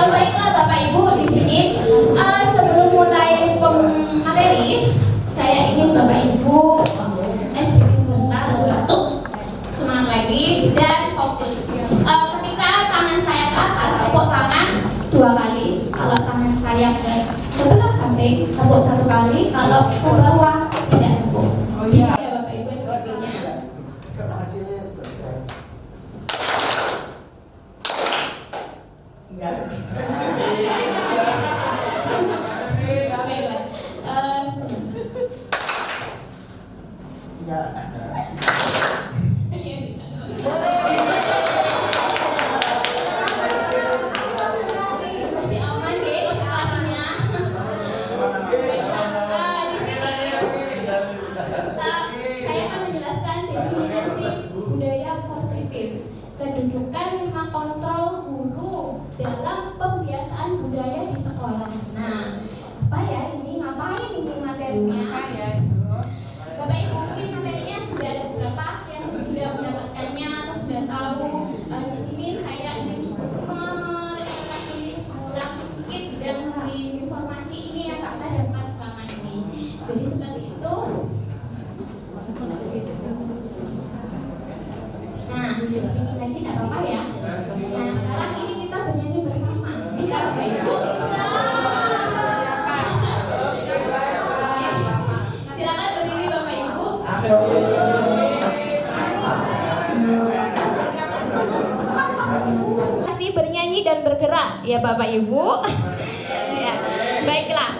Baiklah Bapak Ibu di sini sebelum mulai materi, saya ingin Bapak Ibu speaking sebentar untuk semangat lagi dan fokus. Ketika tangan saya ke atas, tepuk tangan 2 kali. Kalau tangan saya ke sebelah samping, tepuk 1 kali. Kalau ke bawah, tidak tepuk. Bisa ya Bapak Ibu sepertinya. Masih aman deh konsentrasinya. Saya akan menjelaskan diseminasi budaya positif, kedudukan 5 kontrol guru dalam pembiasaan budaya di sekolah. Nah, apa ya ini? Ngapain ini materinya? Bapak Ibu mungkin materinya sudah ada beberapa yang sudah mendapatkannya atau sudah tahu. Di sini saya ingin merealisasi ulang sedikit dan memberi informasi ini yang kita dapat selama ini. Jadi seperti itu. Nah, sedikit lagi tidak apa-apa ya. Nah, sekarang ini kita bernyanyi bersama. Bisa Bapak Ibu? Silakan berdiri Bapak Ibu. Masih bernyanyi dan bergerak ya Bapak Ibu. Ya, baiklah.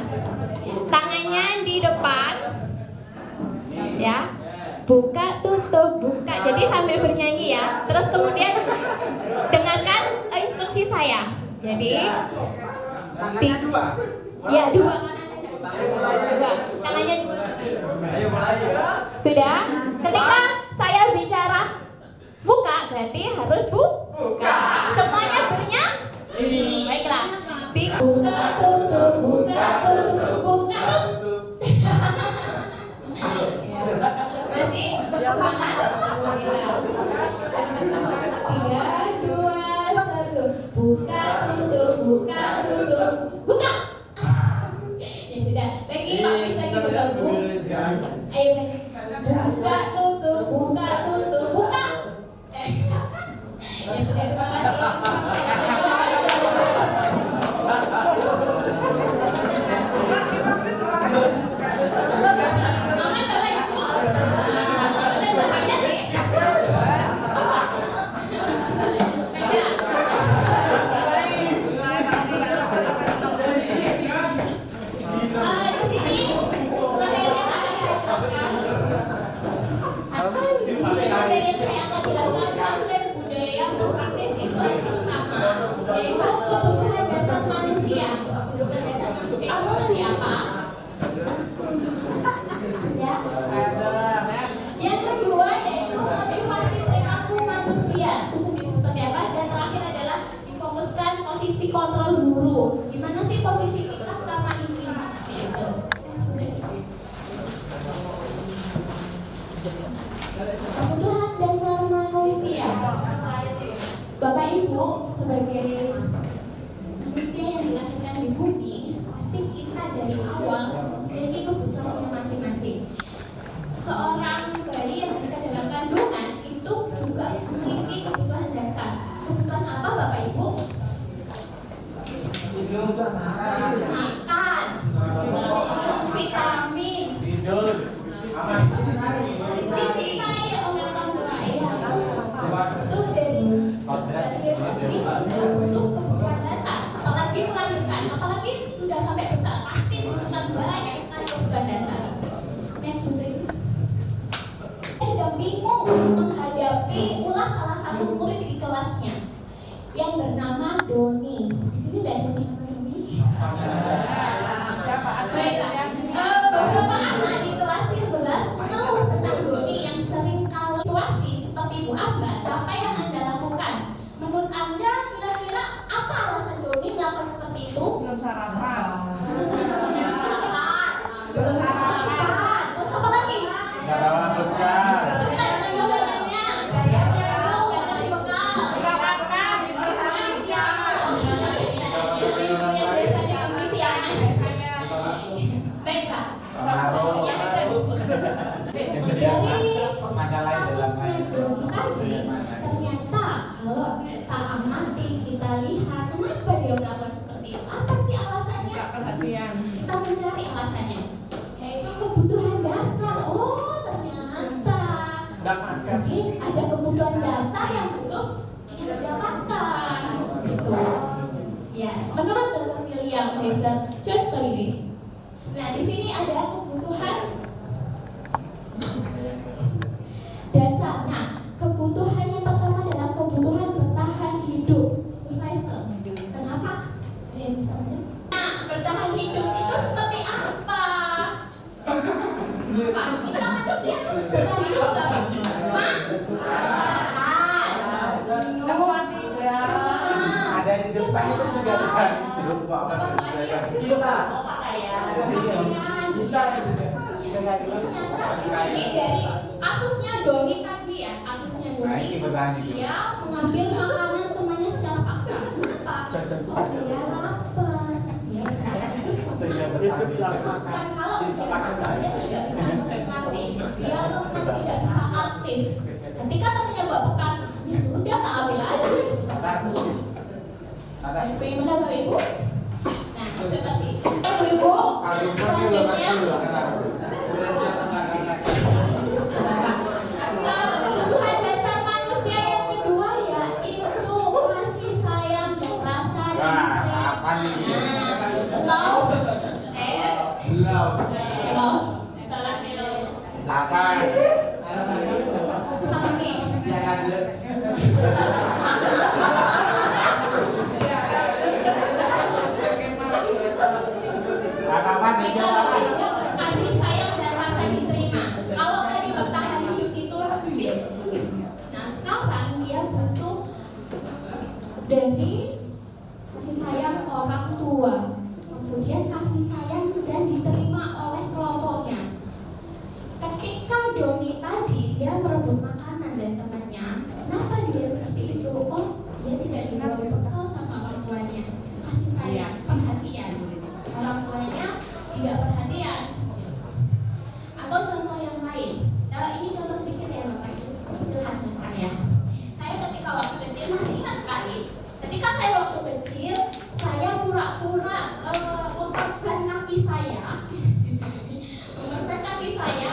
Tangannya di depan. Ya. Buka, tutup, buka. Jadi sambil bernyanyi ya. Terus kemudian dengarkan instruksi saya. Jadi ya 2. Tangannya 2. Sudah? Ketika saya bicara buka, berarti harus buka. Semuanya bernyanyi. Baiklah. Buka, tutup, buka, tutup, buka, tutup. Masih semangat? 3, 2, 1. Buka, tutup, buka, tutup, buka. Ya sudah. Lagi praktis lagi bergabung. Ayo lagi. Buka, tutup, buka, tutup, buka. Ya sudah, terima kasih. Yaitu kebutuhan dasar manusia. Kebutuhan dasar manusia itu seperti apa? Sudah. Yang kedua yaitu motivasi perilaku manusia itu sendiri seperti apa? Dan terakhir adalah difokuskan posisi kontrol guru. Gimana sih posisi kita selama ini? Seperti itu. Kebutuhan dasar manusia. Bapak Ibu sebagai manusia yang dilahirkan di bumi, pasti kita dari awal memiliki kebutuhannya masing-masing. Seorang bayi yang ketika dalam kandungan itu juga memiliki kebutuhan dasar. Kebutuhan apa Bapak Ibu? Makan, minum vitamin, dicintai oleh orang tua ya. Itu dari sudah butuh kebutuhan dasar. Doni melahirkan, apalagi sudah sampai besar, pasti membutuhkan banyak sekali kebutuhan dasar. Next musik. Bingung menghadapi ulas salah satu murid di kelasnya yang bernama Doni. Di sini tidak ada yang bernama Doni. Baiklah, beberapa anak di kelas 11 mengeluh tentang Doni yang sering kali situasi seperti Bu Ambar. Apa yang Anda lakukan? Menurut Anda kira-kira apa alasan Doni melakukan seperti itu? Belum sarapan. Belum sarapan. Terus apa lagi? Nggak ada bekal. Suka dengan makanannya. Dan kasih bekal. Enggak makan, Ibu-ibu yang biasanya kami siangan. Baiklah. Selanjutnya dari kasusnya Doni tadi, ternyata kalau kita amati, kita lihat kenapa dia melakukan seperti itu. Apa sih alasannya? enggak perhatian. Kita mencari alasannya, yaitu kebutuhan dasar. Oh, ternyata. Jadi ada kebutuhan dasar yang belum dia dapatkan. Gitu. Ya, menurut Dr. William Blazer Chester. Nah, di sini ada kebutuhan dasar. Nah, kebutuhan yang pertama adalah kebutuhan bertahan hidup, survival. Kenapa? Ada yang bisa menjawab? Nah, bertahan hidup itu seperti apa? Pak, kita manusia bertahan hidup untuk apa? Makan, minum, rumah, Ada di depan itu juga kesehatan. lupa apa Pakaian. cinta. Ternyata di sini dari kasusnya Doni tadi ya, kasusnya Doni, dia mengambil makanan temannya secara paksa. Kenapa? Oh, dia lapar, dia hidup makan. Kalau dia lapar, dia tidak bisa konsentrasi, dia lemas, tidak bisa aktif. Ketika temannya bawa bekal, ya sudah tak ambil aja seperti itu. Bagaimana Bapak Ibu? Nah, seperti itu. Ibu-ibu, selanjutnya kebutuhan dasar manusia yang kedua yaitu kasih sayang dan rasa diterima. Love, love, sama nih. Kasih sayang dan rasa diterima. Kalau tadi bertahan hidup itu bis. Nah, sekarang dia butuh dari kasih sayang orang tua, kemudian kasih sayang dan diterima oleh kelompoknya. Ketika Doni tadi dia merebut makanan dari temannya, kenapa dia seperti itu? Oh, dia tidak diberi bekal sama orang tuanya. Kasih sayang, perhatian. Orang tuanya tidak perhatian. Atau contoh yang lain, ini contoh sedikit ya Bapak Ibu, curhatnya saya. Saya ketika waktu kecil masih ingat sekali. Ketika saya waktu kecil, saya pura-pura memperban kaki saya di sini, memperban kaki saya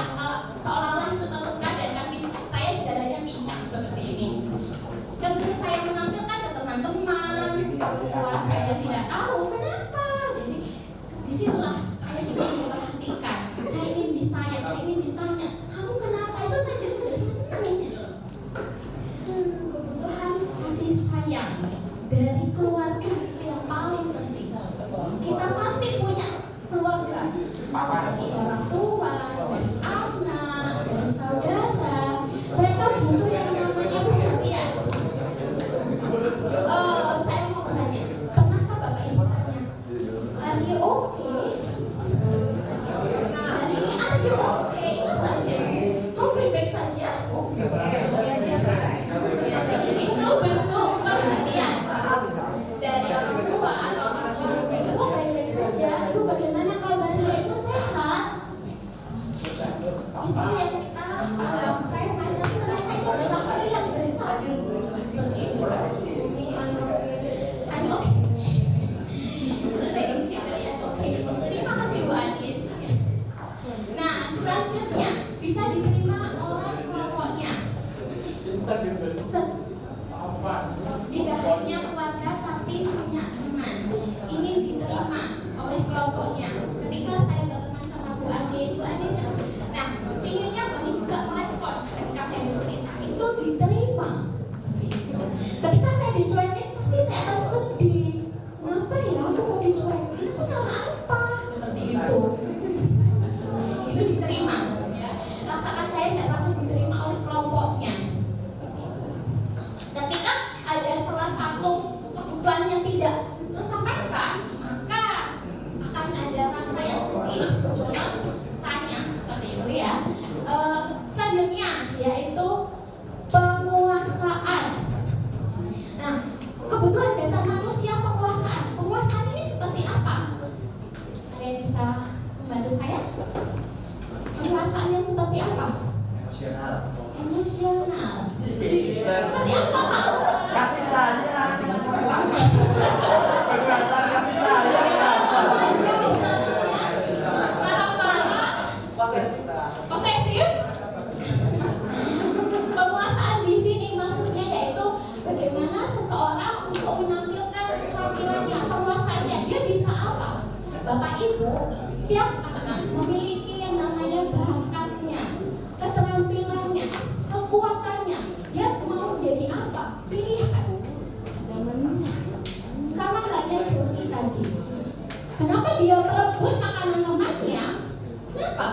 seolah-olah itu terluka dan kaki saya jalannya pincang seperti ini. Dan saya menampilkan ke teman-teman, ke keluarga yang tidak tahu kenapa. Jadi disitulah saya ingin memperhatikan, saya ingin disayang, saya ingin ditanya, kamu kenapa? Itu saja sudah senang gitu. Kebutuhan kasih sayang dari keluarga itu yang paling penting. Kita pasti punya keluarga, dari orang tua, dari anak, dari saudara. Mereka butuh yang namanya perhatian. Saya mau bertanya, Bapak Ibu, setiap anak memiliki yang namanya bakatnya, keterampilannya, kekuatannya. Dia mau jadi apa? Pilihan. Sama halnya Doni tadi. Kenapa dia merebut makanan temannya? Kenapa?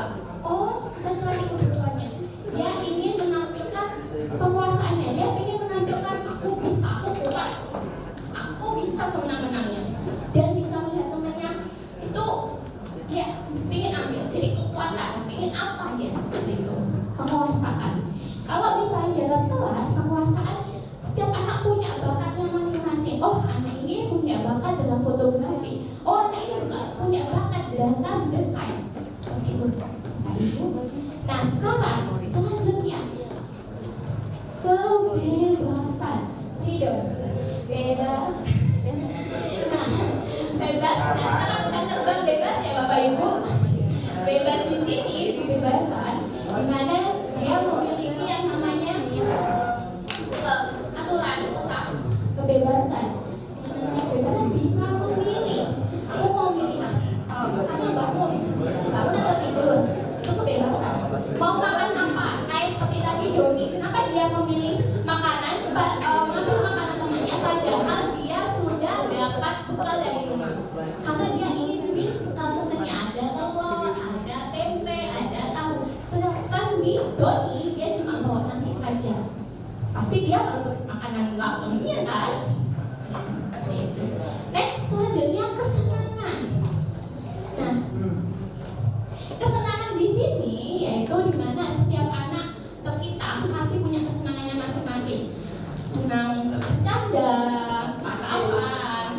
Oh, kita cari kebutuhannya. Dia ingin menampilkan penguasaannya. Dia ingin menampilkan aku bisa, aku kuat, aku bisa semenang-menangnya. Dan bisa melihat temannya itu dia ingin ambil. Jadi kekuatan, ingin apa dia seperti itu? Penguasaan. Kalau misalnya dalam kelas penguasaan, setiap anak punya bakatnya masing-masing. Oh, anak ini punya bakat dalam fotografi. Oh, anak ini punya bakat dalam desain. Seperti itu, Pak Ibu. Nah, sekarang selanjutnya kebebasan, freedom, bebas. Bebas. Nah, sekarang kita terbang bebas ya Bapak Ibu. Bebas di sini, kebebasan, di mana dia memiliki yang namanya aturan tetap, kebebasan. Yang namanya kebebasan bisa memilih. Aku mau milih misalnya bangun atau tidur, itu kebebasan. Mau makan apa? Kayak seperti tadi Doni, kenapa dia memilih makanan, mengambil makanan temannya, padahal dia sudah dapat bekal dari rumah. Karena dia ingin memilih bekal temannya, ada telur, ada tempe, ada tahu. Sedangkan di Doni dia cuma bawa nasi saja. Pasti dia merebut makanan temannya kan? Seperti itu. Next, selanjutnya kesenangan. Nah, kesenangan di sini yaitu di mana setiap anak atau kita pasti punya kesenangannya masing-masing. Senang bercanda, makan,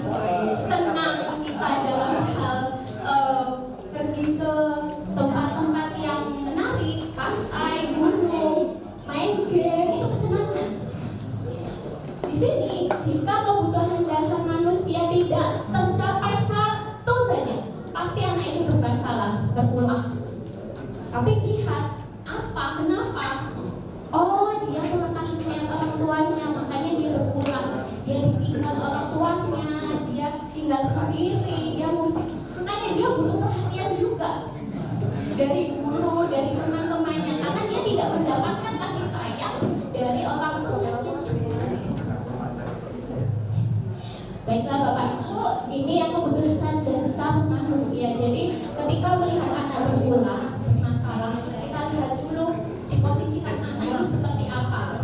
senang kita dalam hal pergi ke tempat-tempat yang menarik, pantai, gunung, main game, itu kesenangan. Di sini, jika kebutuhan dasar manusia tidak tercapai satu saja, pasti anak itu bermasalah, berulah. Tapi lihat apa, kenapa? Oh, dia kurang kasih sayang orang tuanya, makanya dia berulah. Dia ditinggal orang tuanya, dia tinggal sendiri, dia ngurusin. Makanya dia butuh perhatian juga dari guru, dari teman-temannya, karena dia tidak mendapatkan kasih sayang dari orang tuanya. Baiklah Bapak Ibu, ini yang kebutuhan dasar manusia. Jadi ketika melihat anak berulah, bermasalah, kita lihat dulu diposisikan anak ini seperti apa.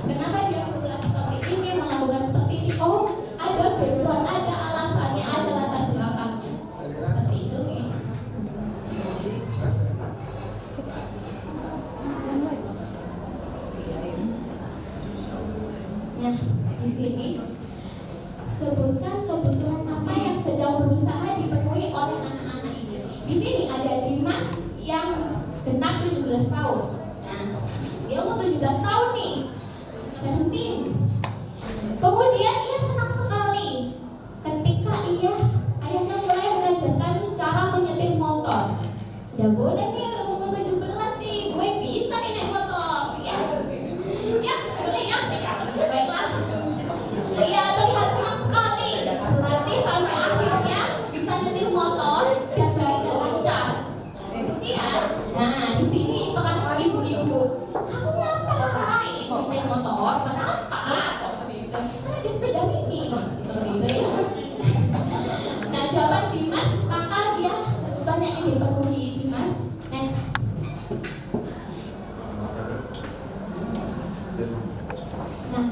Kenapa dia berulah seperti ini, melakukan seperti ini? Oh, ada background, ada alasannya, ada latar belakangnya. Seperti itu, oke. Nah, di sini sebutkan kebutuhan apa yang sedang berusaha dipenuhi oleh anak-anak ini. Di sini ada Dimas yang genap 17 tahun. Nah, dia umur 17 tahun nih. 17. Kemudian ia senang sekali ketika ayahnya mulai mengajarkan cara menyetir motor. Sudah boleh nih umur 17 nih, gue bisa nih naik motor. Ya, boleh ya. Baiklah. Ia terlihat senang sekali berlatih sampai akhirnya bisa nyetir motor dan baik dan lancar. Kemudian, nah di sini peran ibu-ibu, kamu ngapain nyetir motor? Kenapa? Seperti itu. Karena ada sepeda mini, seperti itu ya. Nah jawaban Dimas, maka dia tanya ini dipenuhi Dimas. Next. Nah,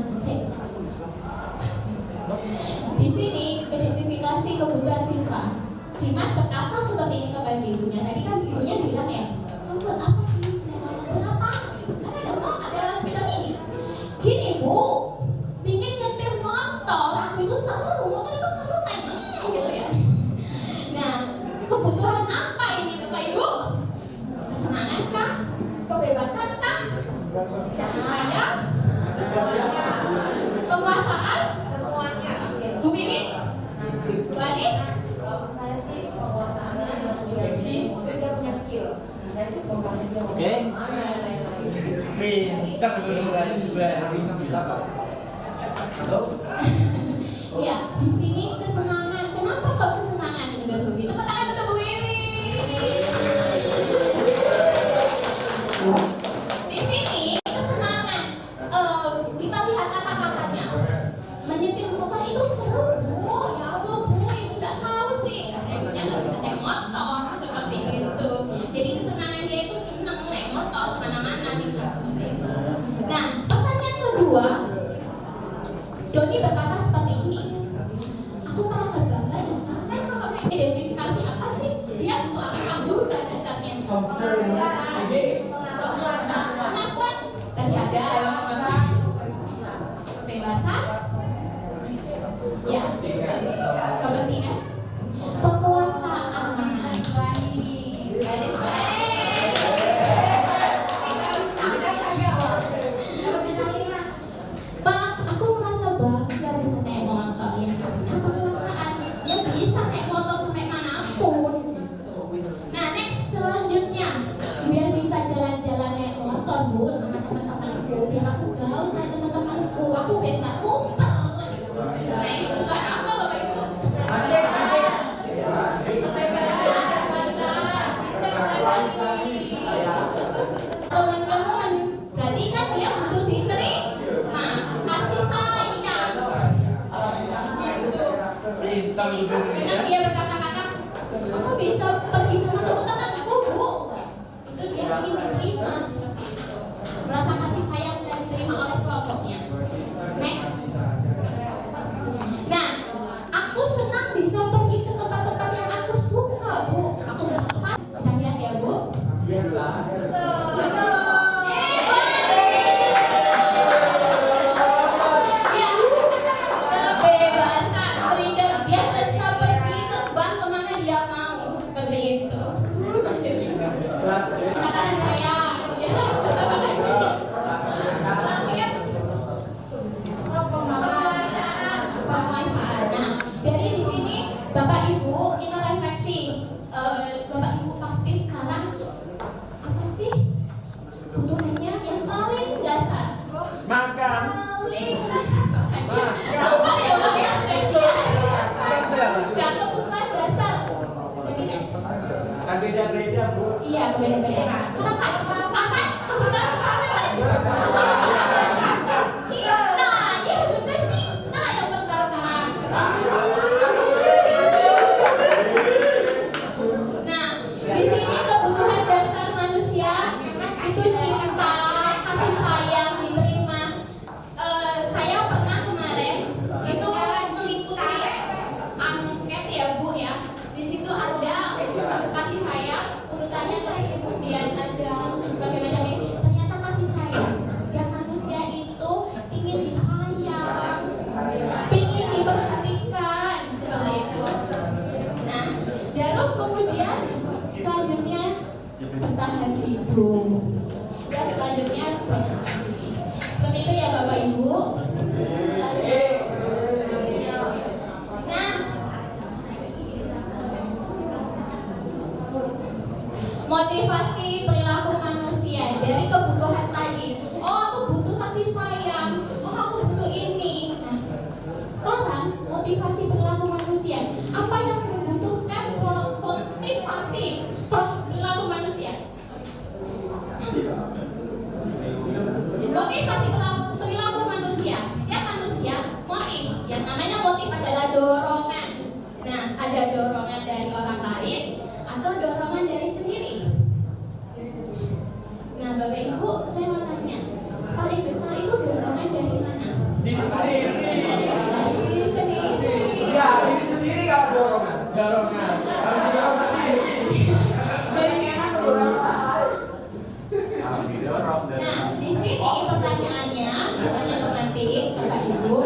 di sini identifikasi kebutuhan siswa. Dimas berkata seperti ini kepada ibunya. Tadi kan ibunya bilang ya, kamu buat apa sih? Buat apa? Kan ada sepeda mini. Gini Bu, bikin nyetir motor, aku itu seru, motor itu seru sayang, gitu ya. Nah, kebutuhan apa ini Bapak Ibu? Kesenangan kah? Kebebasan kah? Kasih sayang? Penguasaan? Semuanya. Bu Mimin? Bu Anis? Kalau saya sih penguasaannya dia punya skill. Dan itu kemampuan dia. Oke. Pintar juga hari ini bisa kok. Halo. Ya, di sini kesenangan. Kenapa kok kesenangan menurut Bu Mimin? Identifikasi apa sih? Dia untuk apa dulu kan dasarnya? Pengakuan. Tadi ada kebebasan. Ya. Kepentingan. Penguasaan. Gadis aku merasa bangga bisa naik motor ya karena penguasaan. Dia bisa naik motor sampai manapun. Nah, next selanjutnya biar bisa jalan-jalan naik motor bu sama teman-temanku, biar aku gaul kayak teman-temanku, aku biar nggak kumpel. Nah, ini kebutuhan apa bapak ibu? Teman-teman, berarti kan dia butuh diterima, kasih sayang. Dengan dia berkata-kata, aku bisa pergi sama teman-temanku bu. Itu dia ingin diterima seperti itu. Merasa kasih sayang dan diterima oleh kelompoknya. Next. Nah, aku senang bisa pergi ke tempat-tempat yang aku suka bu. Aku bisa apa? Kita lihat ya bu. Ya, kebebasan, freedom, dia bisa pergi terbang kemana dia mau, seperti itu. Kita kasih sayang, ya. Terakhir, penguasaan. Nah, dari di sini Bapak Ibu kita refleksi. Bapak Ibu pasti sekarang apa sih kebutuhannya yang paling dasar? Makan. Paling apa ya Pak ya? Gak kebutuhan dasar. Jadi next. Kan beda-beda bu. Iya beda-beda. Nah, sekarang apa kebutuhan dasarnya Pak? Cinta, ya benar cinta yang pertama. Nah, di sini kebutuhan dasar manusia itu cinta, kasih sayang, diterima. Saya pernah kemarin itu mengikuti angket ya Bu ya. Di situ ada kasih sayang, urutannya terus kemudian ada berbagai macam ini. Ternyata kasih sayang, setiap manusia itu ingin disayang, ingin diperhatikan seperti itu. Nah, Jarum kemudian selanjutnya bertahan hidup. Dan selanjutnya banyak sekali. Seperti itu ya Bapak Ibu. Nah, motivasi perilaku manusia dari kebutuhan tadi. Oh, aku butuh kasih sayang. Oh, aku butuh ini. Nah, sekarang motivasi perilaku manusia. Apa yang membutuhkan motivasi perilaku manusia? Motivasi perilaku manusia. Setiap manusia motif. Yang namanya motif adalah dorongan. Nah, ada dorongan dari orang lain atau dorongan dari sendiri. Nah, Bapak Ibu, saya mau tanya, paling besar itu dorongan dari mana? Diri sendiri. Dari diri sendiri. Iya, diri sendiri kalau dorongan. Dorongan. Harus didorong sendiri. Dari mana? Kalau didorong dari. Nah, di sini pertanyaannya, pertanyaan pemantik, Bapak Ibu.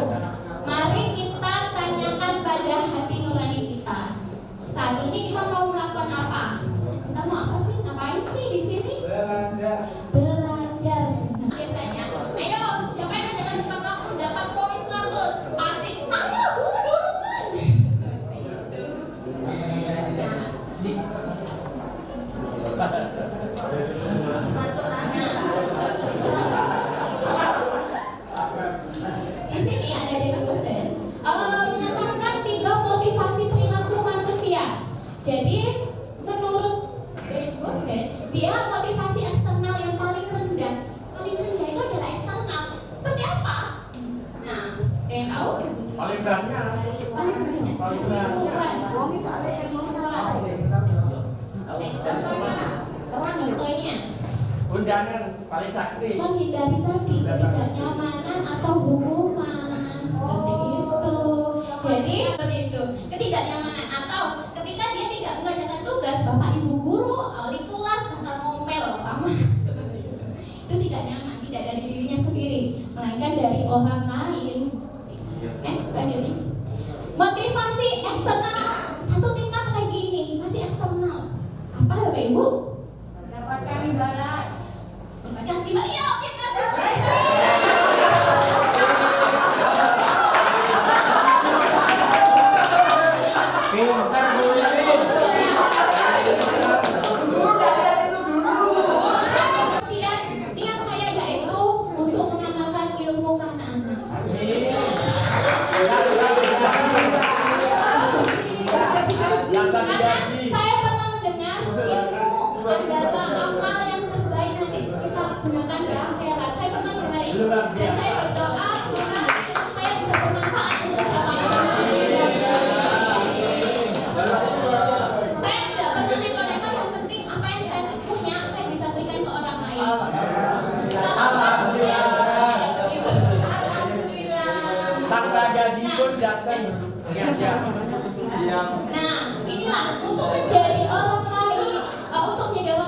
Mari kita tanyakan pada hati nurani kita. Saat ini kita mau melakukan apa? Kita mau apa sih? Ngapain sih di sini? Belajar. Belajar. Biasanya, ayo siapa yang jangan tepat waktu dapat poin 100? Pasti saya duluan. Seperti itu. Di sini ada dari dosen menyatakan 3 motivasi perilaku manusia. Jadi menurut dari dosen, dia motivasi eksternal yang paling rendah. Paling rendah itu adalah eksternal. Seperti apa? Nah, ada yang tahu? Paling banyak. Paling banyak. Paling banyak. Contohnya, Undangan paling sakti. menghindari tadi ketidaknyamanan atau hukuman seperti itu. Jadi seperti itu, ketidaknyamanan atau ketika dari orang lain. Next, selanjutnya. Motivasi eksternal satu tingkat lagi nih, masih eksternal. Apa ya Bapak Ibu? Mendapatkan imbalan. Mendapatkan imbalan. Yuk kita Pintar Bu Yamin. kemudian niat saya yaitu untuk mengamalkan ilmu ke anak-anak. Yang satu Karena lagi. saya pernah mendengar ilmu adalah amal yang terbaik nanti kita gunakan di akhirat. Saya pernah mendengar itu dan saya berdoa semoga ilmu saya bisa bermanfaat untuk siapapun. Saya tidak pernah neko-neko, yang penting apa yang saya punya saya bisa berikan ke orang lain. Tanpa gaji pun datang ngajak. Nah, inilah untuk menjadi orang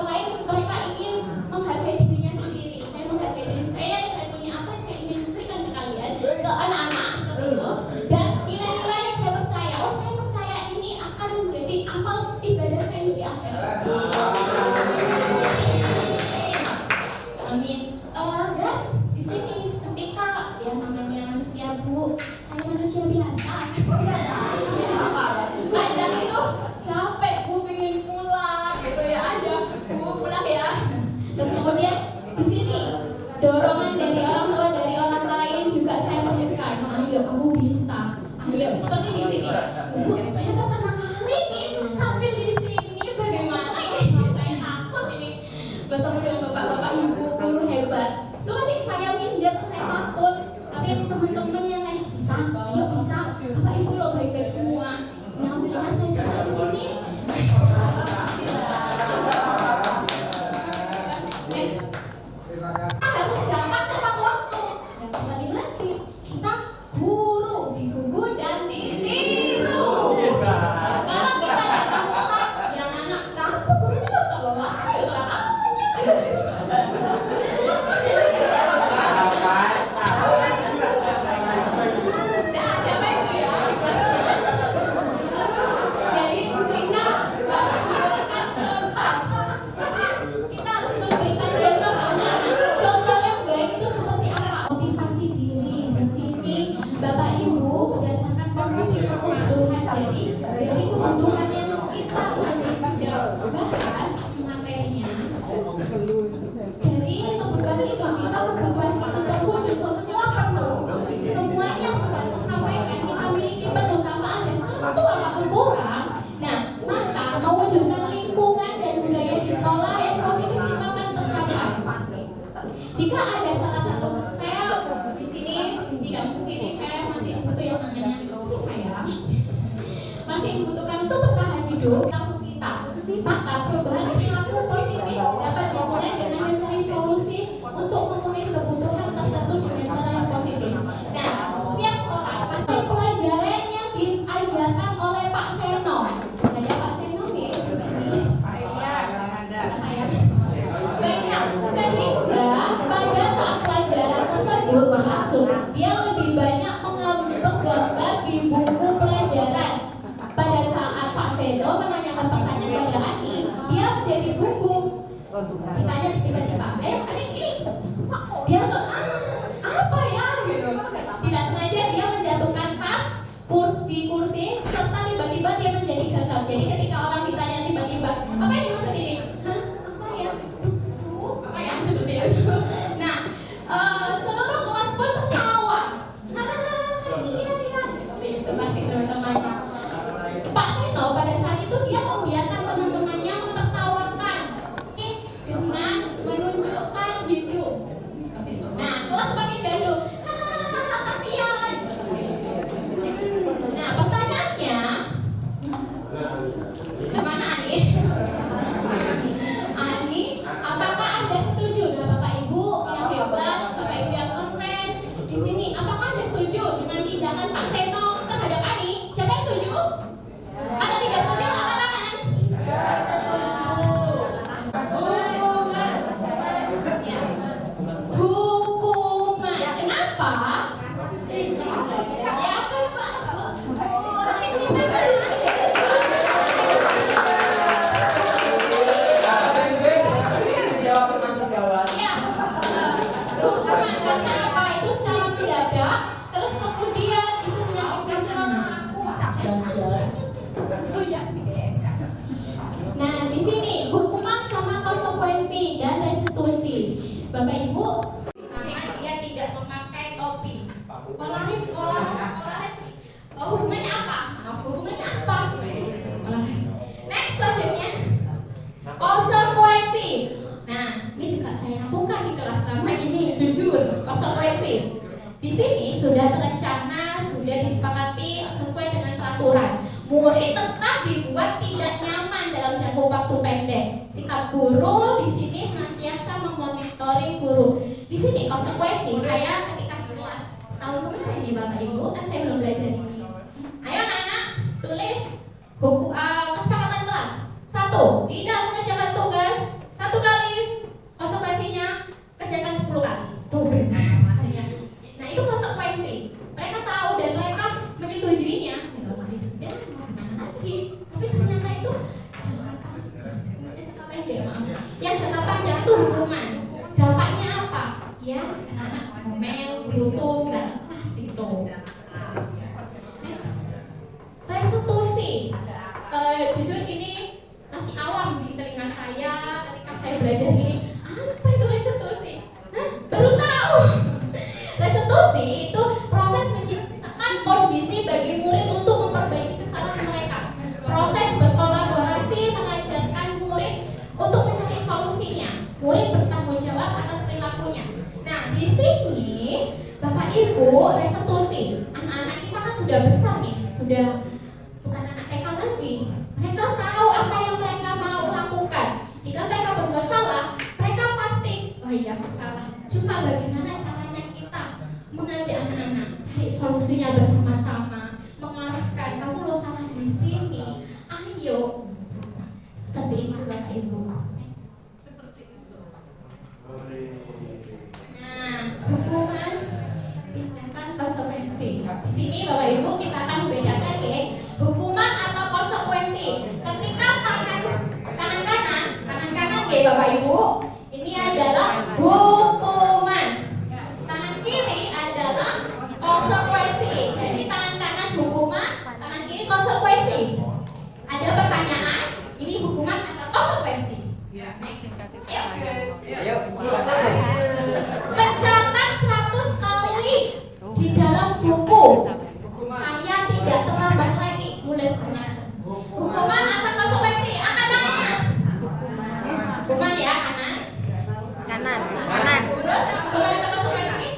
lain, mereka ingin menghargai dirinya sendiri. Saya menghargai diri saya punya apa, saya ingin memberikan ke kalian, ke anak-anak seperti itu. Dan nilai-nilai yang saya percaya, saya percaya ini akan menjadi amal ibadah saya untuk di akhirat. Amin. Dan di sini ketika yang namanya manusia Bu, saya manusia biasa. Kadang itu capek Bu, pengen pulang gitu ya, ada Bu pulang ya. Terus kemudian di sini dorongan dari orang tua, dari orang lain juga saya perlukan. Ayo kamu bisa. Ayo seperti di sini. Bu, saya pertama kali nih tampil di sini, bagaimana ini? Saya takut ini bertemu dengan bapak-bapak ibu guru hebat. Itu masih saya minder, saya takut. Tapi teman-teman yang lain bisa, ayo bisa. Bapak ibu lo baik-baik semua. Alhamdulillah saya bisa di sini. Next. Harus datang tepat waktu. Dan kembali lagi, kita guru, ditunggu dan ditiru. Kalau kita datang telat, ya anak-anak, kenapa guru ini kok telat? Ayo telat aja. Nah, siapa itu ya di kelasnya? Jadi kita harus memberikan contoh. Kita harus memberikan contoh ke anak-anak. Contoh yang baik itu seperti apa? Motivasi diri di sini, Bapak Ibu berdasarkan konsep lima kebutuhan. Jadi dari kebutuhan yang kita tadi sudah bahas materinya. Dari kebutuhan itu, jika kebutuhan itu terwujud semua penuh, semuanya sudah tersampaikan, kita miliki penuh tanpa ada satu apapun kurang. Nah, maka mewujudkan lingkungan dan budaya di sekolah yang positif itu akan tercapai. Jika ada salah satu, saya di sini tidak untuk ini, saya masih butuh yang namanya kasih sayang, masih membutuhkan untuk bertahan hidup kita. Maka perubahan perilaku positif dapat dimulai dengan mencari solusi untuk memenuhi kebutuhan tertentu dengan cara yang positif. Nah, setiap orang pasti pelajaran yang diajarkan oleh Pak Seno. Ada Pak Seno nih di sini. Banyak, sehingga pada saat pelajaran tersebut berlangsung, dia lebih banyak menggambar di buku pelajaran. Pada saat Pak Seno menanyakan pertanyaan pada Ani, dia menjadi buku. Ditanya tiba-tiba, Ani ini, dia langsung apa ya gitu. Tidak sengaja dia menjatuhkan tas kursi serta tiba-tiba dia menjadi gagap. Jadi ketika orang ditanya tiba-tiba, apa yang dimaksud ini? Hah, apa ya? Apa ya? Seperti itu. Nah, seluruh kelas pun tertawa. Kasihan ya. Itu pasti teman-temannya. Pak Seno pada saat itu dia membiarkan teman-temannya mempertawakan dengan menunjukkan hidung seperti itu. Nah, kelas makin gaduh. Kasihan. Nah, pertanyaannya, kemana Ani? Ani, apakah Anda setuju dengan Bapak Ibu yang hebat, Bapak Ibu yang keren di sini? Apakah Anda setuju dengan tindakan Pak Seno terhadap Ani? Siapa yang aturan. Murid tetap dibuat tidak nyaman dalam jangka waktu pendek. Sikap guru di sini senantiasa memonitoring guru. Di sini konsekuensi saya ketika di kelas tahun kemarin nih Bapak Ibu, kan saya belum belajar ini. Ayo anak-anak, tulis kesepakatan kelas. 1. Tidak mengerjakan tugas 1 kali. Konsekuensinya kerjakan 10 kali. Double. Nah, itu konsekuensi. Mereka tahu dan mereka menyetujuinya. Ya sudah, mau gimana lagi? Tapi ternyata itu jangka panjang. Jangka pendek, maaf. Yang jangka panjang itu hukuman. Dampaknya apa? Ya, anak-anak ngomel, bruto, nggak ikhlas itu. Next, restitusi. Jujur ini masih awam di telinga saya ketika saya belajar ini. Apa itu restitusi? Hah? Baru tahu. Restitusi itu proses menciptakan kondisi bagi murid untuk memperbaiki kesalahan mereka. Proses berkolaborasi mengajarkan murid untuk mencari solusinya. Murid bertanggung jawab atas perilakunya. Nah, di sini Bapak Ibu, restitusi. Anak-anak kita kan sudah besar nih, sudah bukan anak TK lagi. Mereka tahu apa yang mereka mau lakukan. Jika mereka berbuat salah, mereka pasti, oh iya aku salah. Cuma bagaimana caranya kita mengajak anak-anak cari solusinya bersama-sama, mengarahkan kamu lo salah di sini, ayo. Seperti itu Bapak Ibu. Nah, hukuman, tindakan, konsekuensi. Di sini Bapak Ibu kita akan membedakan ya, hukuman atau konsekuensi. Ketika tangan kanan ya Bapak Ibu, ini adalah hukuman. Tangan kiri adalah konsekuensi. Jadi tangan kanan hukuman, tangan kiri konsekuensi. Ada pertanyaan? Ini hukuman atau konsekuensi? Next. Yuk. Mencatat 100 kali di dalam buku. Saya tidak terlambat lagi nulis pertanyaan. Hukuman atau konsekuensi? Angkat tangannya. Hukuman ya kanan. Terus hukuman atau konsekuensi?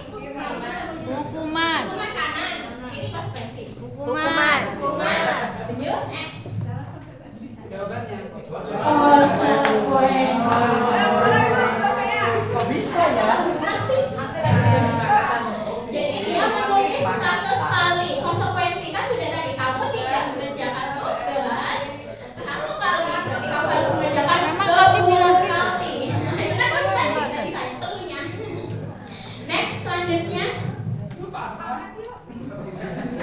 Hukuman. Hukuman kanan. Kiri konsekuensi. Hukuman. Setuju? Next. Jawabannya. Konsekuensi. Kok bisa ya? Jadi dia menulis 100 kali. Konsekuensi kan sudah tadi kamu tidak mengerjakan tugas 1 kali, berarti kamu harus mengerjakan 10 kali. Itu kan konsekuensi tadi saya perlunya. Next, selanjutnya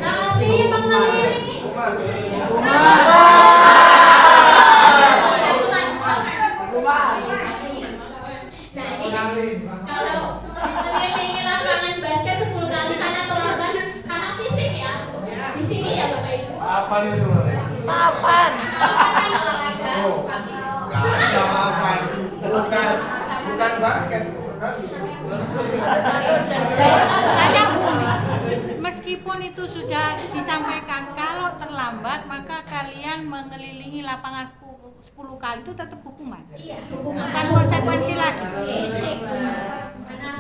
lari mengelilingi. Nah ini kalau mengelilingi lapangan basket 10 kali karena terlambat karena fisik ya. Di sini ya Bapak Ibu. Apa itu? Maafan. Kan olahraga pagi. Maafan, bukan basket. Baiklah Bapak Ibu. Meskipun itu sudah disampaikan, kalau terlambat maka kalian mengelilingi lapangan 10 kali itu tetap hukuman. Iya, hukuman Bukan konsekuensi lagi. Fisik. Karena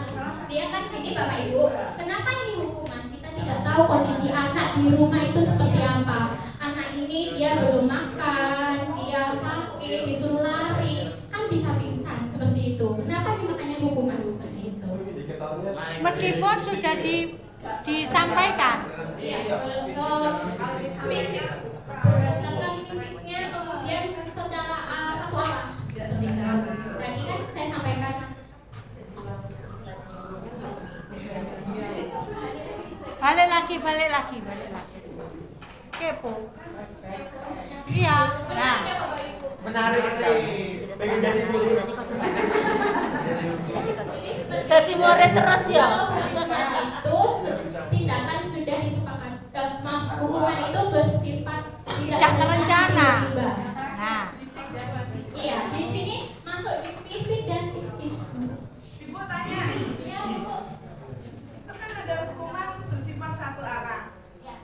dia kan gini Bapak Ibu, kenapa ini hukuman? Kita tidak tahu kondisi anak di rumah itu seperti apa. Anak ini dia belum makan, dia sakit, disuruh lari, kan bisa pingsan seperti itu. Kenapa ini makanya hukuman seperti itu? Meskipun sudah disampaikan. Iya, kalau fisik berdasarkan fisiknya kemudian secara satu arah. Seperti itu. Tadi kan saya sampaikan. Balik lagi. Kepo. Iya. Nah, Menarik sekali. Pengen jadi guru. jadi murid terus ya. Kalau hukuman itu tindakan sudah disepakati, hukuman itu bersifat tidak terencana. tiba-tiba. Nah, Iya, di sini masuk di fisik dan psikis. Ibu tanya, Iya Bu. itu kan ada hukuman bersifat satu arah. Ya.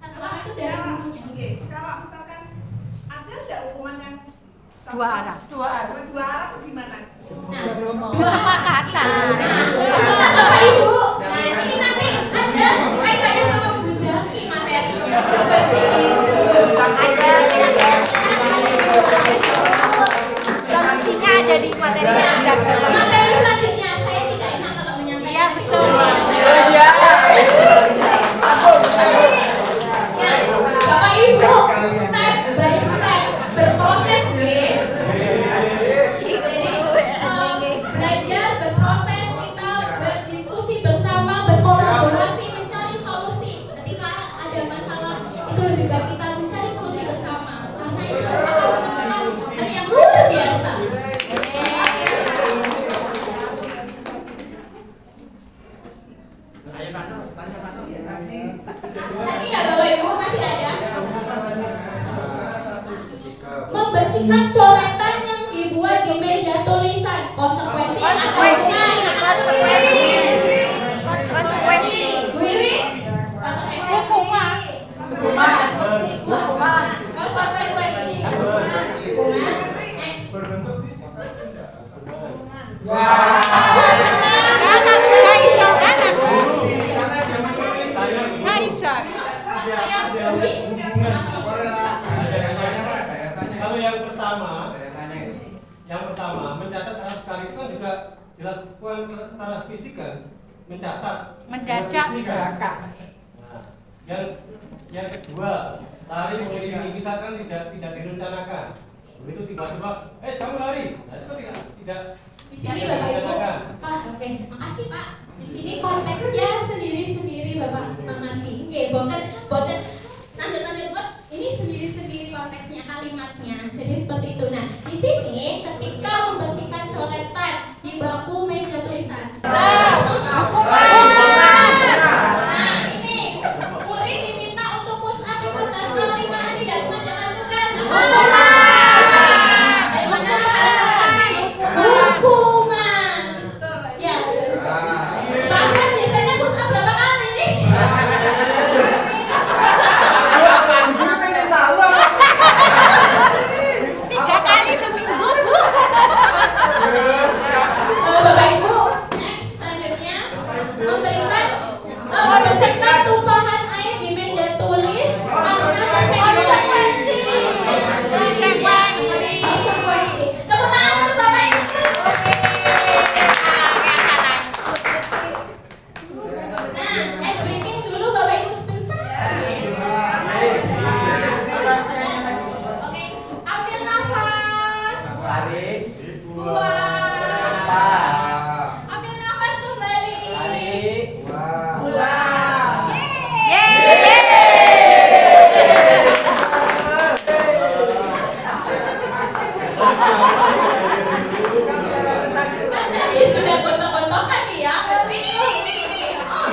Satu arah itu dari gurunya. Oke, kalau misalkan ada nggak hukuman yang dua arah. Dua arah itu gimana? Nah, Kesepakatan. Bapak Ibu. Nah, ini nanti ada kaitannya sama Bu Zaki materinya seperti itu. Coba kita mencari solusi bersama karena itu akan menemukan hal yang luar biasa. Ayo Pano, tanya Pano. Tadi ya Bapak Ibu masih ada membersihkan coretan yang dibuat di meja tulisan. Konsekuensi Bu Iri, hukuman. Konsekuensi. Hukuman. Next. Berbentuk fisik kan tidak? Kalau yang pertama mencatat sama sekali itu kan juga dilakukan secara fisik kan, mencatat. Mendadak. Nah, yang kedua lari mengelilingi misalkan tidak direncanakan, begitu tiba-tiba, kamu lari, nah itu kan tidak Di sini Bapak Ibu, oke, makasih Pak. Di sini konteksnya sendiri-sendiri Bapak mengerti. Oke, boten lanjut Pak. Ini sendiri-sendiri konteksnya kalimatnya. Jadi seperti itu. Nah, di sini ketika membersihkan coretan di bangku meja tulisan. Nah, ini murid diminta untuk push up 15 kali karena tidak mengerjakan tugas. Dari mana? Hukuman. Ya. Bahkan biasanya push up berapa kali? Bapak Ibu, next selanjutnya memberikan membersihkan tumpahan air di meja tulis karena tersenggol. Konsekuensi. Tepuk tangan untuk Bapak Ibu. Nah, ice breaking dulu Bapak Ibu sebentar. Oke, ambil nafas. Tarik. Buang. Pas. Ambil nafas kembali. Tarik. Buang. Kan tadi sudah gontok-gontokan nih ya. Ini. Oh.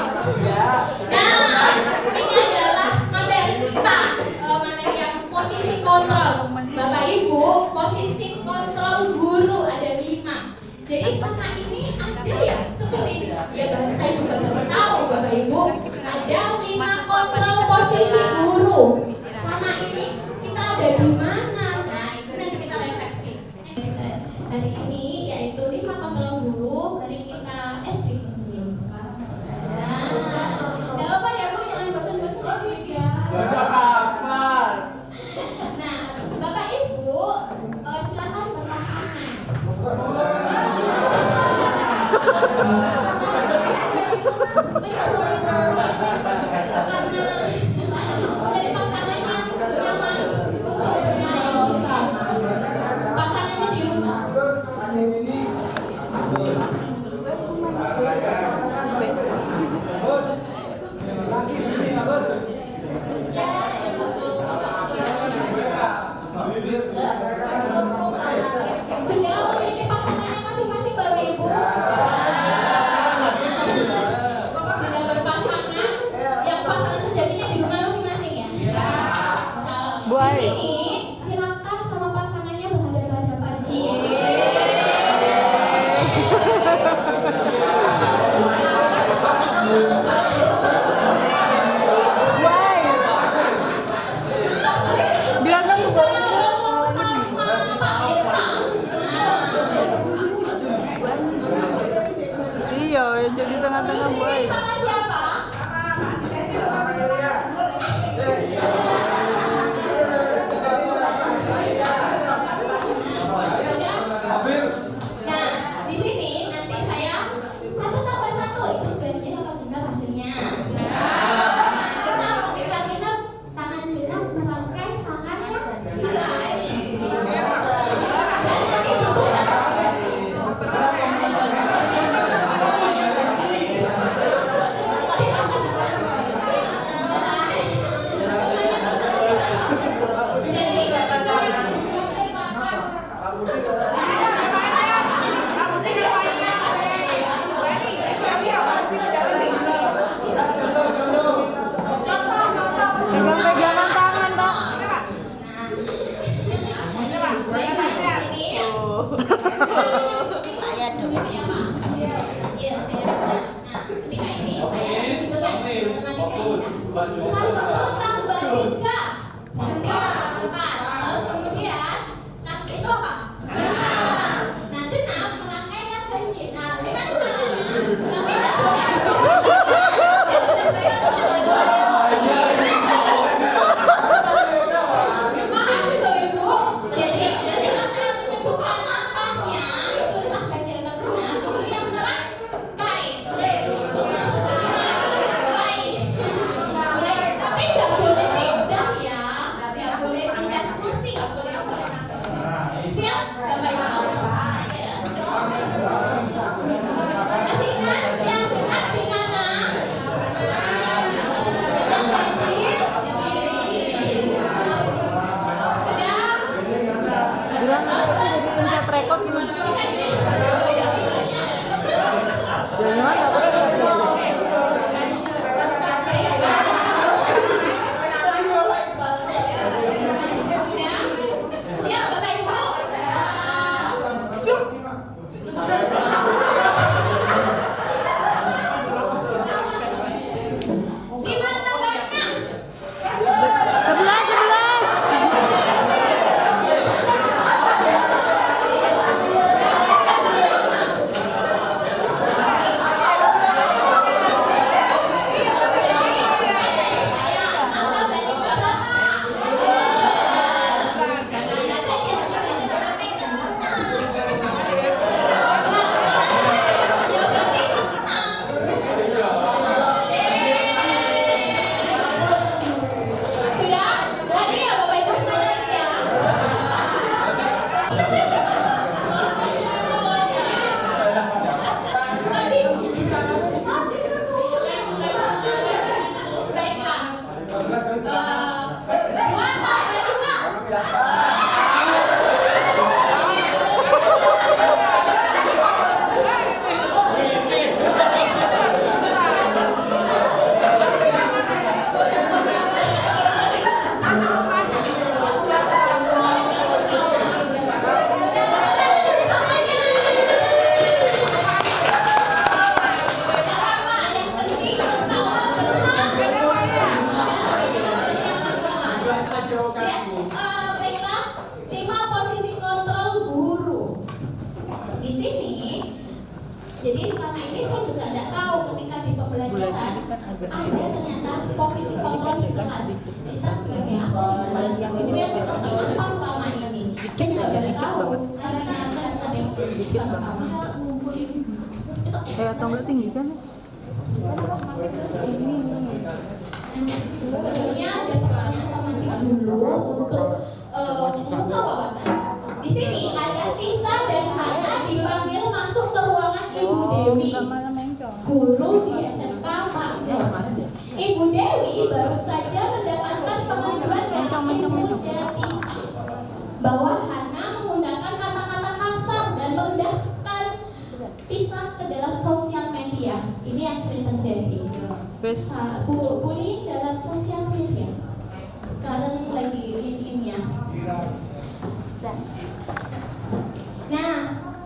Nah, ini adalah materi kita, materi yang posisi kontrol. Bapak Ibu, posisi kontrol guru ada 5. Jadi selama ini ada ya seperti ini. Ya saya juga baru tahu Bapak Ibu, ada 5 kontrol posisi guru. Selama ini kita ada di mana? Nah, itu nanti kita refleksi. Hari ini yaitu 5 kontrol guru. Mari kita breaking dulu. Nah, nggak apa ya Bu, jangan bosan-bosan ya sih ya. Nah, Bapak Ibu, silakan berpasangan. Jadi pasangan yang nyaman untuk bermain bersama. Pasangannya di rumah. Sudah memiliki pasangannya masing-masing Bapak Ibu. Sudah berpasangan, yang pasangan sejatinya di rumah masing-masing ya. Insya Allah. Di sini silakan sama pasangannya berhadapan-hadapan. Biar bisa ngobrol sama Pak Ita. Iya, jadi tengah-tengah Terus baik. ini sama siapa? Baiklah, 5 posisi kontrol guru. Di sini, jadi selama ini saya juga tidak tahu ketika di pembelajaran ada ternyata posisi kontrol di kelas. Kita sebagai apa di kelas, guru yang seperti apa selama ini. Saya juga baru tahu. Mari kita lihat tadi sama-sama. Atau enggak tinggi kan? Sebelumnya ada pertanyaan pemantik dulu untuk membuka wawasan. Di sini ada Tisa dan Hana dipanggil masuk ke ruangan Ibu Dewi, guru di SMK Makmur. Ibu Dewi baru saja mendapatkan pengaduan dari Ibu Tisa bahwa Hana menggunakan kata-kata kasar dan merendahkan Tisa ke dalam sosial media. Ini yang sering terjadi. Bullying dalam sosial media sekarang lagi in-innya. Nah,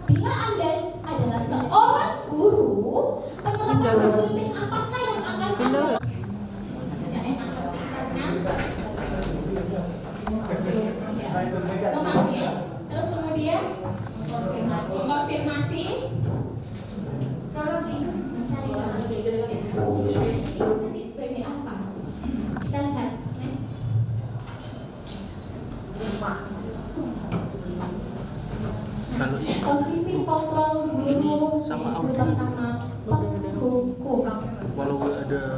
bila Anda adalah seorang guru, penerapan disiplin apakah yang akan Anda tidak enak hati karena memanggil, terus kemudian konfirmasi, mencari solusi. Ini sebagai apa? Kita lihat next. Posisi kontrol guru yaitu pertama penghukum.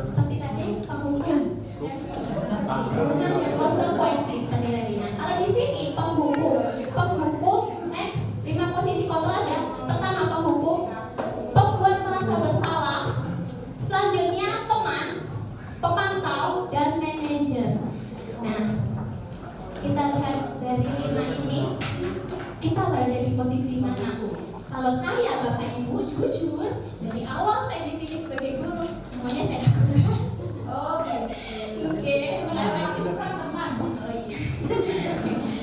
Seperti tadi penghukum dan konsekuensi seperti tadi. Nah, kalau di sini penghukum next 5 posisi kontrol ada. Pertama penghukum, pembuat merasa bersalah. Selanjutnya teman, pemantau, dan manajer. Nah, kita lihat dari 5 ini kita berada di posisi mana? Kalau saya Bapak Ibu jujur dari awal saya di sini sebagai guru semuanya saya lakukan. Oke, merefleksi teman. Oh iya.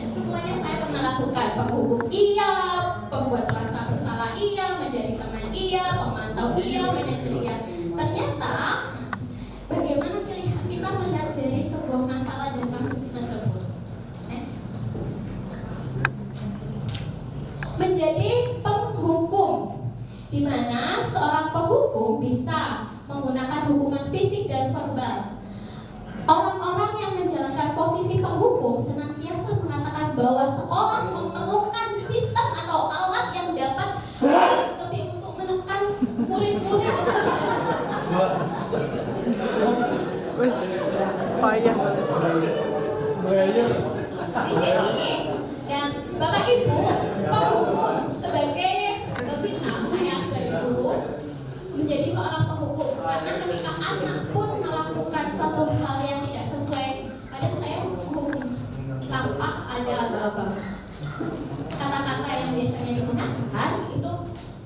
Semuanya saya pernah lakukan. Penghukum iya, pembuat rasa bersalah iya, menjadi teman iya, pemantau iya, manajer iya. Ternyata bagaimana kita melihat dari sebuah masalah dan kasus tersebut? Next. Menjadi penghukum, di mana seorang penghukum bisa menggunakan hukuman fisik dan verbal. Orang-orang yang menjalankan posisi penghukum senantiasa mengatakan bahwa sekolah memerlukan sistem atau alat yang dapat lebih untuk menekan murid-murid. Wes, payah. Di sini dan Bapak Ibu penghukum sebagai kita, saya sebagai guru menjadi seorang penghukum karena ketika anak pun melakukan suatu hal yang tidak sesuai, kadang saya menghukum tanpa ada aba-aba. Kata-kata yang biasanya digunakan itu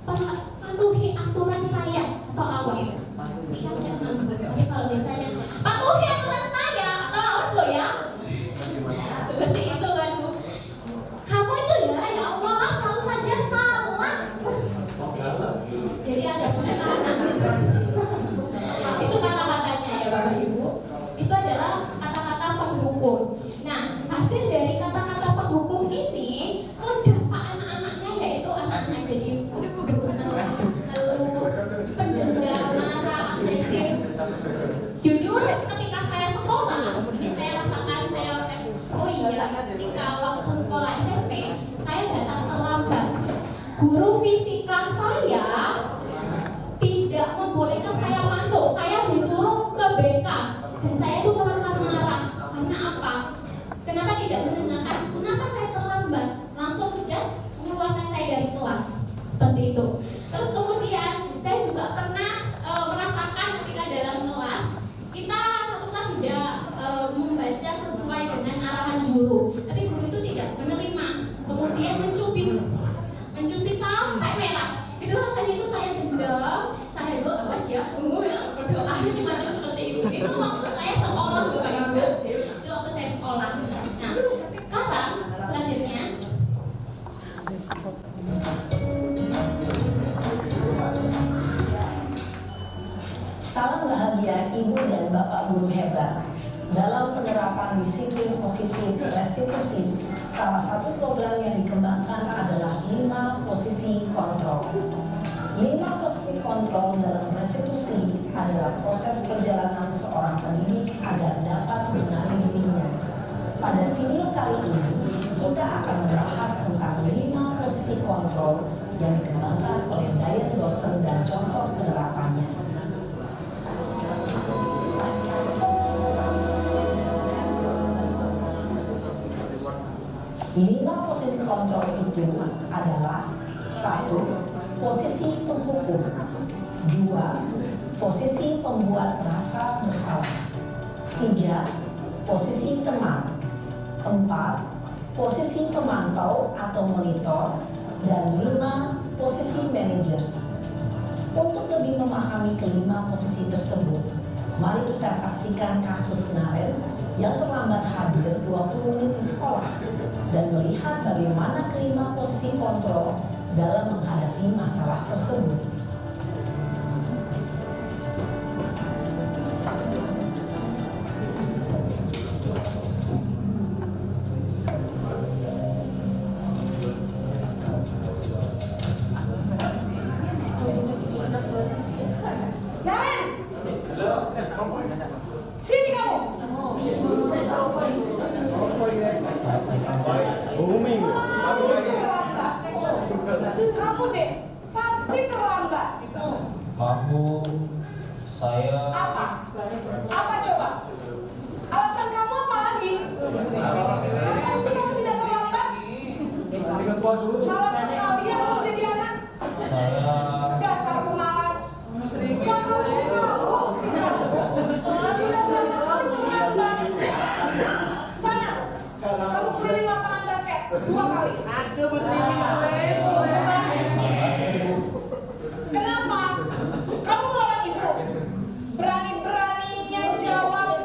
patuhi aturan saya atau awas. Tapi kalau biasanya patuhi aturan saya atau awas lo ya. Seperti itu kan Bu. Kamu itu ya Allah selalu saja salah. Jadi ada penekanan. Itu kata-katanya ya Bapak Ibu. Itu adalah kata-kata penghukum. Nah, hasil dari kata-kata penghukum ini ke dampak anak-anaknya yaitu anak-anak jadi gemetar, keluh, pendendam, marah, agresif. Jujur ketika saya sekolah, ini saya rasakan oh iya, ketika waktu sekolah SMP saya datang terlambat. Guru fisika saya tidak membolehkan saya masuk. Saya disuruh ke BK dan saya itu merasa marah. Karena apa? Kenapa tidak mendengarkan? Kenapa saya terlambat? Langsung judge mengeluarkan saya dari kelas. Seperti itu. Terus kemudian saya juga pernah merasakan ketika dalam kelas kita satu kelas sudah membaca sesuai dengan arahan guru, tapi guru itu tidak menerima, kemudian mencubit sampai merah. Itu rasanya itu saya dendam, saya awas ya, berdoa macam seperti itu. Itu waktu saya sekolah Bapak Ibu, itu waktu saya sekolah. Nah, positif restitusi, salah satu program yang dikembangkan adalah 5 posisi kontrol. 5 posisi kontrol dalam restitusi adalah proses perjalanan seorang pendidik agar dapat mengenali dirinya. Pada video kali ini, kita akan membahas tentang 5 posisi kontrol yang dikembangkan oleh Diane Dawson dan contoh penerapannya. 5 posisi kontrol itu adalah 1. Posisi penghukum, 2. Posisi pembuat merasa bersalah, 3. Posisi teman, 4. Posisi pemantau atau monitor, dan 5. Posisi manajer. Untuk lebih memahami kelima posisi tersebut, mari kita saksikan kasus Naren yang terlambat hadir 20 menit di sekolah dan melihat bagaimana kelima posisi kontrol dalam menghadapi masalah tersebut. Naren! Sini kamu! Kamu deh, pasti terlambat. Maaf Bu, saya Apa? Apa coba? Alasan kamu apa lagi? Maksud kamu tidak terlambat? Malas sekali ya kamu jadi anak. saya Dasar pemalas. Ya kamu tahu sih kamu. Sudah berapa kali terlambat? Sana, kamu keliling lapangan basket 2 kali. Kenapa? Kamu melawan ibu. Berani-beraninya jawab.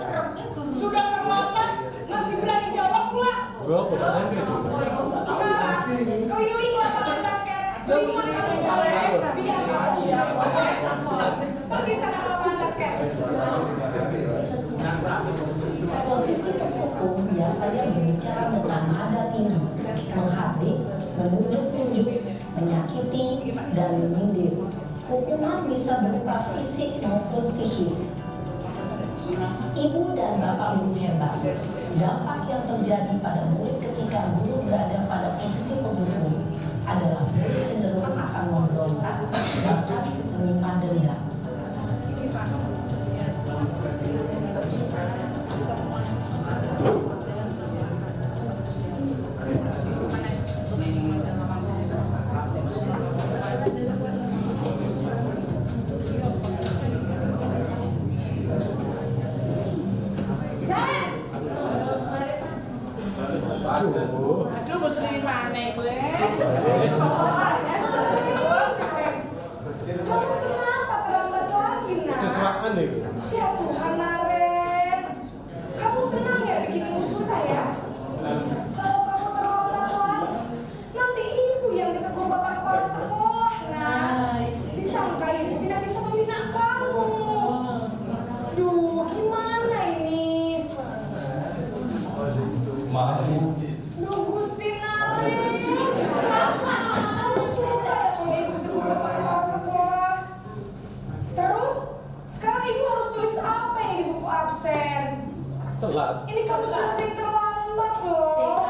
Sudah terlambat, masih berani jawab pula. Sekarang keliling lapangan basket 5 kali sekali. Biar kamu. Pergi sana ke lapangan basket. Posisi penghukum biasanya berbicara dengan nada tinggi, menghardik, menunjuk-nunjuk, menyakiti, dan menyindir. Hukuman bisa berupa fisik maupun psikis. Ibu dan bapak guru hebat, dampak yang terjadi pada murid ketika guru berada pada posisi penghukum adalah murid cenderung akan memberontak, bahkan menyimpan dendam. Naren! Aduh, muslimin mana gue? Kamu kenapa terlambat lagi, Nak? Ya Tuhan, Naren. Kamu senang ya bikin ibu susah ya? Kalau kamu terlambat lagi, nanti ibu yang ditegur bapak kepala sekolah, Nak. Disangka ibu tidak bisa membina kamu. Duh, gimana ini? maaf Bu, Duh, Gusti Naren. Kamu suka ya kalau ibu ditegur bapak kepala sekolah? Terus, sekarang ibu harus tulis apa yang di buku absen? Telat. Ini kamu sudah sering terlambat loh.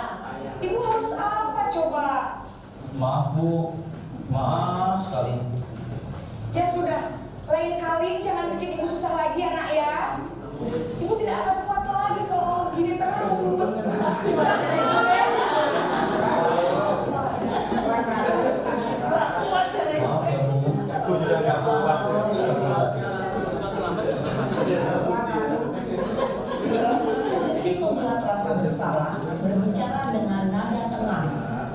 Ibu harus apa coba? maaf Bu, maaf sekali. Ya sudah, lain kali jangan bikin ibu susah lagi ya nak ya. Ibu tidak akan kuat lagi kalau kamu begini terus. Bisa Maaf ya Bu, Aku sudah nggak kuat. Posisi pembuat rasa bersalah berbicara dengan nada tenang,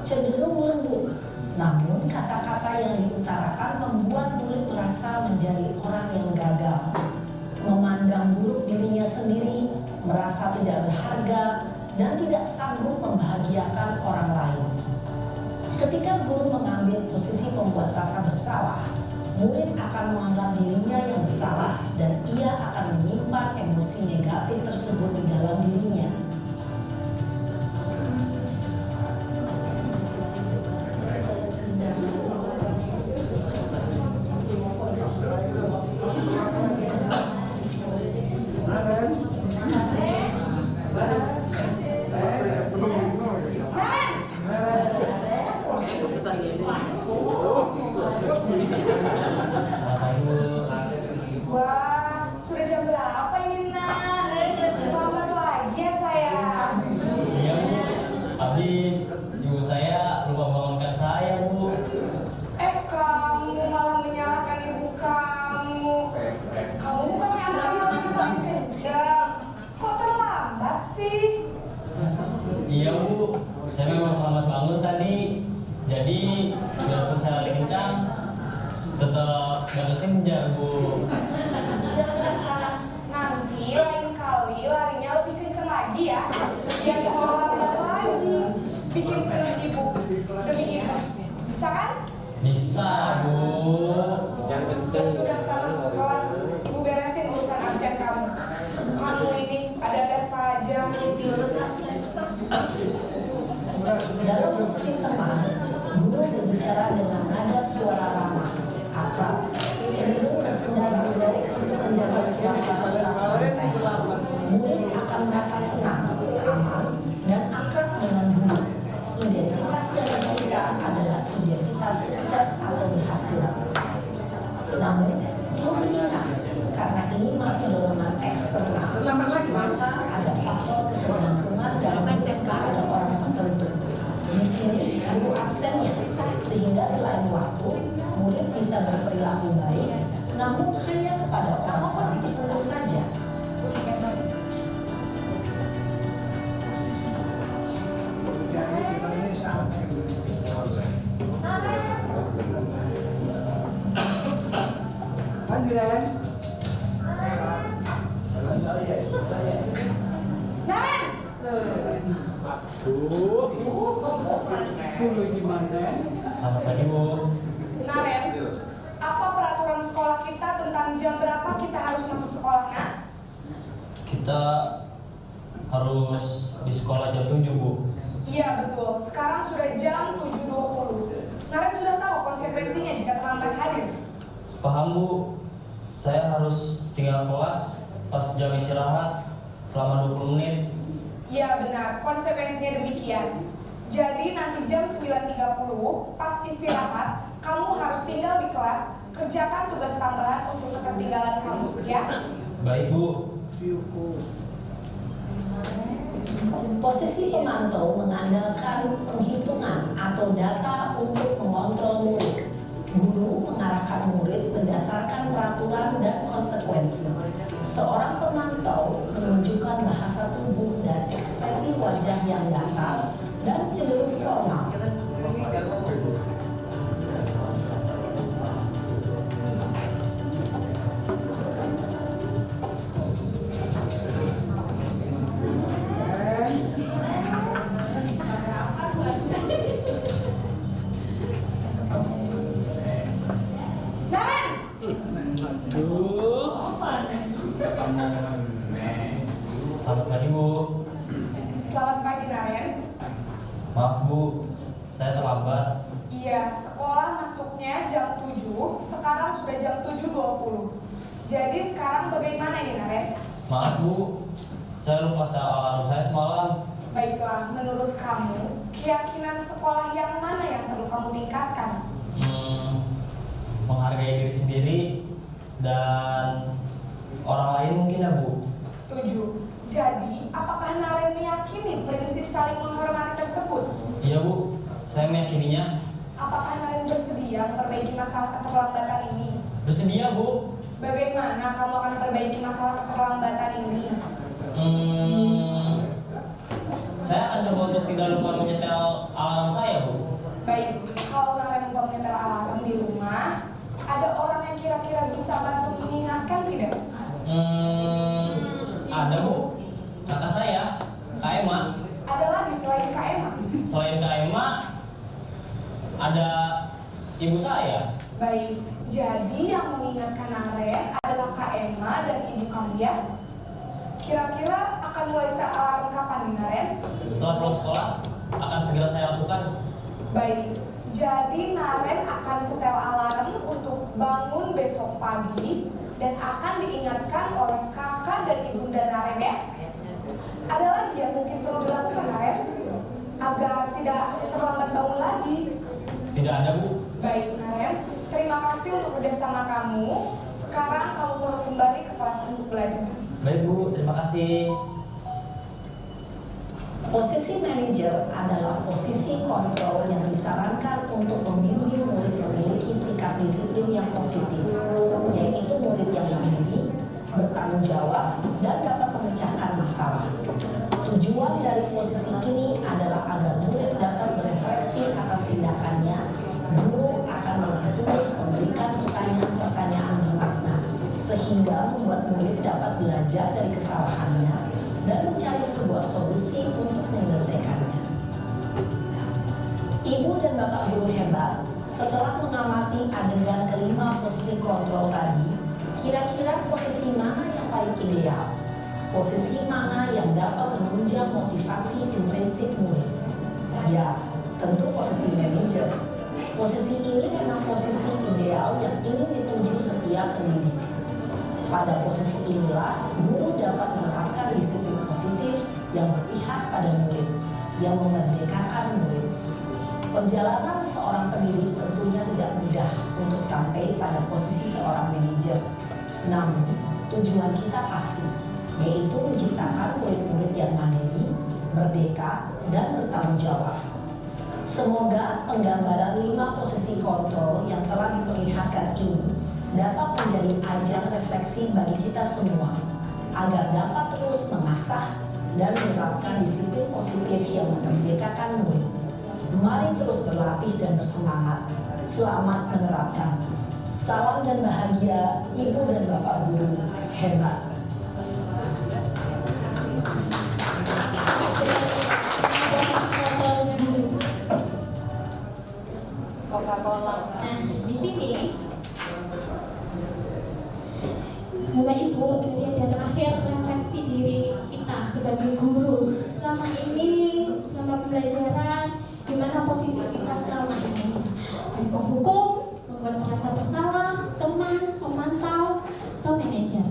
cenderung lembut. Namun kata-kata yang diutarakan membuat murid merasa menjadi orang yang gagal, memandang buruk dirinya sendiri, merasa tidak berharga, dan tidak sanggup membahagiakan orang lain. Ketika guru mengambil posisi pembuat rasa bersalah, murid akan menganggap dirinya yang bersalah dan ia akan menyimpan emosi negatif tersebut di dalam dirinya. Bu, saya memang terlambat bangun tadi. Jadi biarpun saya lari kencang, tetap gak kekejar Bu. Ya sudah sana. Nanti lain kali larinya lebih kenceng lagi ya. Biar gak terlambat lagi. Bikin seneng ibu demi ibu. Bisa kan? Bisa Bu. Yang Ya kenceng. sudah sana masuk kelas. Ibu beresin urusan absen kamu. Kamu ini ada-ada saja. Dalam posisi teman, guru berbicara dengan nada suara ramah, akrab, cenderung bersenda guru untuk menjaga suasana tetap santai. Murid akan merasa senang, aman, dan akrab dengan guru. Identitas yang tercipta adalah identitas sukses atau berhasil. Namun, perlu diingat, karena ini masih dorongan eksternal, maka ada faktor ketergantungan dalam murid kepada orang tertentu. Di sini guru absennya, sehingga di lain waktu murid bisa berperilaku baik, namun hanya kepada orang-orang tertentu saja. Naren! Selamat pagi Bu. Naren, apa peraturan sekolah kita tentang jam berapa kita harus masuk sekolah, Nak? Kita harus di sekolah jam 7 Bu. Iya betul, sekarang sudah jam 7.20. Naren sudah tahu konsekuensinya jika terlambat hadir. Paham Bu. Saya harus tinggal kelas pas jam istirahat selama 20 menit. Iya benar, konsekuensinya demikian. Jadi nanti jam 9.30 pas istirahat, kamu harus tinggal di kelas, kerjakan tugas tambahan untuk ketertinggalan kamu, ya. Baik Bu. Posisi pemantau mengandalkan penghitungan atau data untuk mengontrol murid. Guru mengarahkan murid berdasarkan peraturan dan konsekuensi. Seorang pemantau menunjukkan bahasa tubuh dan ekspresi wajah yang datar dan cenderung formal. Naren! Selamat pagi Bu. Selamat pagi, Naren. Maaf Bu, saya terlambat. Iya, sekolah masuknya jam 7, sekarang sudah jam 7.20. Jadi sekarang bagaimana ini, Naren? Maaf Bu, saya lupa setel alarm saya semalam. Baiklah, menurut kamu, keyakinan sekolah yang mana yang perlu kamu tingkatkan? Menghargai diri sendiri dan orang lain mungkin ya Bu. Setuju. Jadi, apakah Naren meyakini prinsip saling menghormati tersebut? Iya Bu, saya meyakininya. Apakah Naren bersedia memperbaiki masalah keterlambatan ini? Bersedia Bu. Bagaimana kamu akan memperbaiki masalah keterlambatan ini? Saya akan coba untuk tidak lupa menyetel alarm saya Bu. Baik, kalau Naren lupa menyetel alarm di rumah, ada orang yang kira-kira bisa bantu mengingatkan tidak? Ada Bu, kakak saya, Kak Emma. Ada lagi selain Kak Emma? Selain Kak Emma, ada ibu saya. Baik, jadi yang mengingatkan Naren adalah Kak Emma dan ibu kamu ya? Kira-kira akan mulai setel alarm kapan nih, Naren? Setelah pulang sekolah, akan segera saya lakukan. Baik, jadi Naren akan setel alarm untuk bangun besok pagi dan akan diingatkan oleh kakak dan ibunda Naren ya. Ada lagi yang mungkin perlu dilakukan, Naren, agar tidak terlambat bangun lagi? Tidak ada Bu. Baik, Naren, terima kasih untuk kerjasama kamu. Sekarang kamu perlu kembali ke kelas untuk belajar. Baik Bu, terima kasih. Posisi manajer adalah posisi kontrol yang disarankan untuk membimbing murid memiliki sikap disiplin yang positif, yaitu murid yang mandiri, bertanggung jawab, dan dapat memecahkan masalah. Tujuan dari posisi ini adalah belajar dari kesalahannya dan mencari sebuah solusi untuk menyelesaikannya. Ibu dan Bapak guru hebat, setelah mengamati adegan kelima posisi kontrol tadi, kira-kira posisi mana yang paling ideal? Posisi mana yang dapat menunjang motivasi intrinsik murid? Ya, tentu posisi manajer. Posisi ini memang posisi ideal yang ingin dituju setiap pendidik. Pada posisi inilah, guru dapat menerapkan disiplin positif yang berpihak pada murid, yang memerdekakan murid. Perjalanan seorang pendidik tentunya tidak mudah untuk sampai pada posisi seorang manajer. Namun, tujuan kita pasti, yaitu menciptakan murid-murid yang mandiri, merdeka, dan bertanggung jawab. Semoga penggambaran 5 posisi kontrol yang telah diperlihatkan ini dapat menjadi ajang refleksi bagi kita semua agar dapat terus mengasah dan menerapkan disiplin positif yang memerdekakan murid. Mari terus berlatih dan bersemangat. Selamat menerapkan. Salam dan bahagia Ibu dan Bapak guru hebat. Coca-Cola. Nah, di sini Bapak Ibu, tadi ada terakhir refleksi diri kita sebagai guru. Selama ini, selama pembelajaran, di mana posisi kita selama ini? Penghukum, membuat merasa bersalah, teman, pemantau, atau manajer.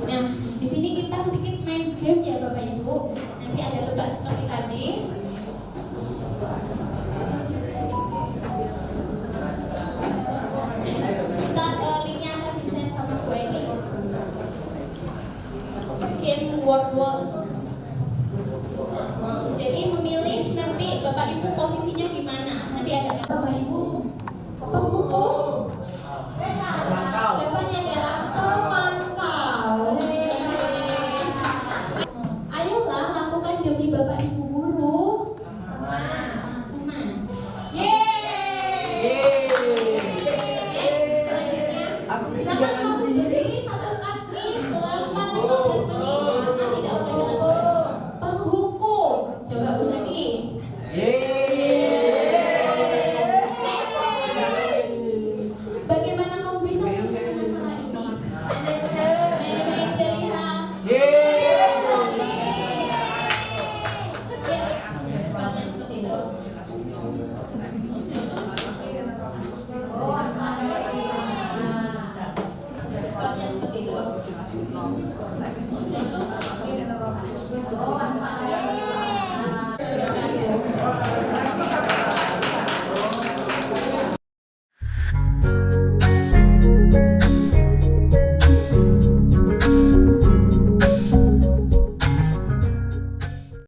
Nah, di sini kita sedikit main game ya Bapak Ibu. Nanti ada tebak seperti tadi. Linknya akan di-share sama Bu Eni. Game word. Jadi memilih nanti Bapak Ibu posisinya di mana. Nanti ada Bapak Ibu